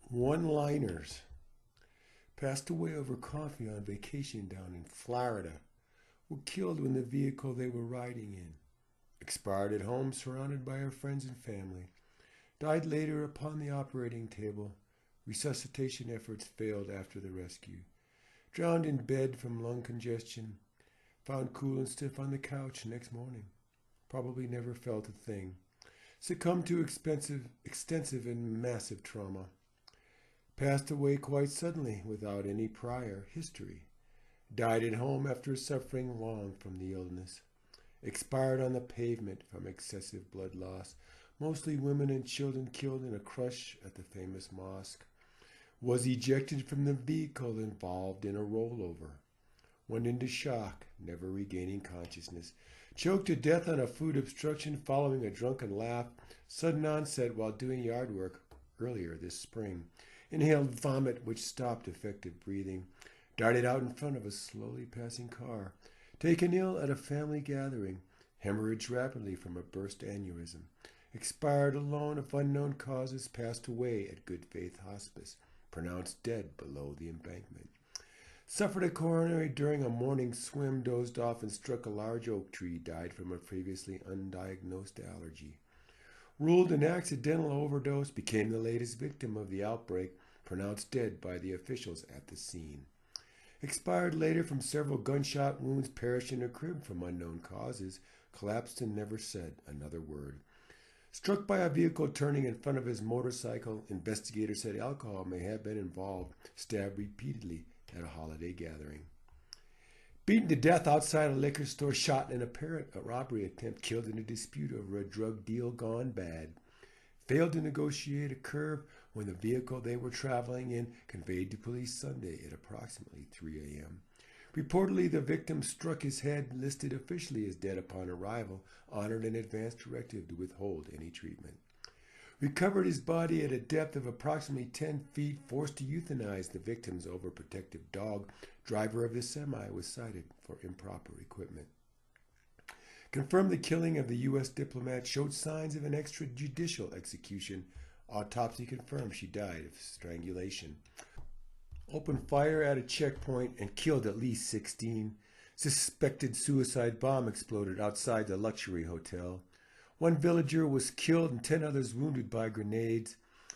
One-liners. Passed away over coffee on vacation down in Flarida. Were killed when the vehicle they were riding in. Expired at home surrounded by her friends and family. Died later upon the operating table. Resuscitation efforts failed after the rescue. Drowned in bed from lung congestion. Found cool and stiff on the couch next morning. Probably never felt a thing. Succumbed to extensive and massive trauma. Passed away quite suddenly without any prior history. Died at home after suffering long from the illness. Expired on the pavement from excessive blood loss. Mostly women and children killed in a crush at the famous mosque. Was ejected from the vehicle involved in a rollover. Went into shock, never regaining consciousness. Choked to death on a food obstruction following a drunken laugh. Sudden onset while doing yard work earlier this spring. Inhaled vomit which stopped effective breathing. Darted out in front of a slowly passing car. Taken ill at a family gathering. Hemorrhaged rapidly from a burst aneurysm. Expired alone of unknown causes. Passed away at Good Faith Hospice. Pronounced dead below the embankment. Suffered a coronary during a morning swim. Dozed off and struck a large oak tree. Died from a previously undiagnosed allergy. Ruled an accidental overdose. Became the latest victim of the outbreak. Pronounced dead by the officials at the scene. Expired later from several gunshot wounds. Perished in a crib from unknown causes. Collapsed and never said another word. Struck by a vehicle turning in front of his motorcycle. Investigators said alcohol may have been involved. Stabbed repeatedly at a holiday gathering. Beaten to death outside a liquor store. Shot in an apparent robbery attempt. Killed in a dispute over a drug deal gone bad. Failed to negotiate a curve when the vehicle they were traveling in conveyed to police Sunday at approximately 3 a.m. Reportedly, the victim struck his head, listed officially as dead upon arrival, honored an advance directive to withhold any treatment. Recovered his body at a depth of approximately 10 feet, forced to euthanize the victim's overprotective dog. Driver of the semi was cited for improper equipment. Confirmed the killing of the U.S. diplomat, showed signs of an extrajudicial execution. Autopsy confirmed she died of strangulation. Opened fire at a checkpoint and killed at least 16. Suspected suicide bomb exploded outside the luxury hotel. One villager was killed and 10 others wounded by grenades.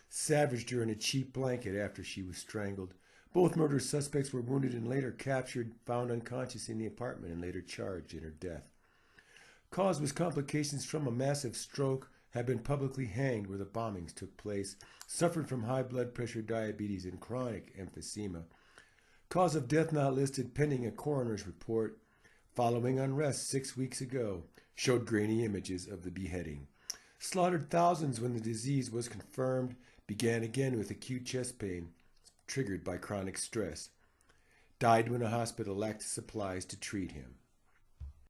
Savaged her in a cheap blanket after she was strangled. Both murder suspects were wounded and later captured, found unconscious in the apartment and later charged in her death. Cause was complications from a massive stroke. Had been publicly hanged where the bombings took place. Suffered from high blood pressure, diabetes, and chronic emphysema. Cause of death not listed pending a coroner's report. Following unrest 6 weeks ago. Showed grainy images of the beheading. Slaughtered thousands when the disease was confirmed. Began again with acute chest pain, triggered by chronic stress. Died when a hospital lacked supplies to treat him.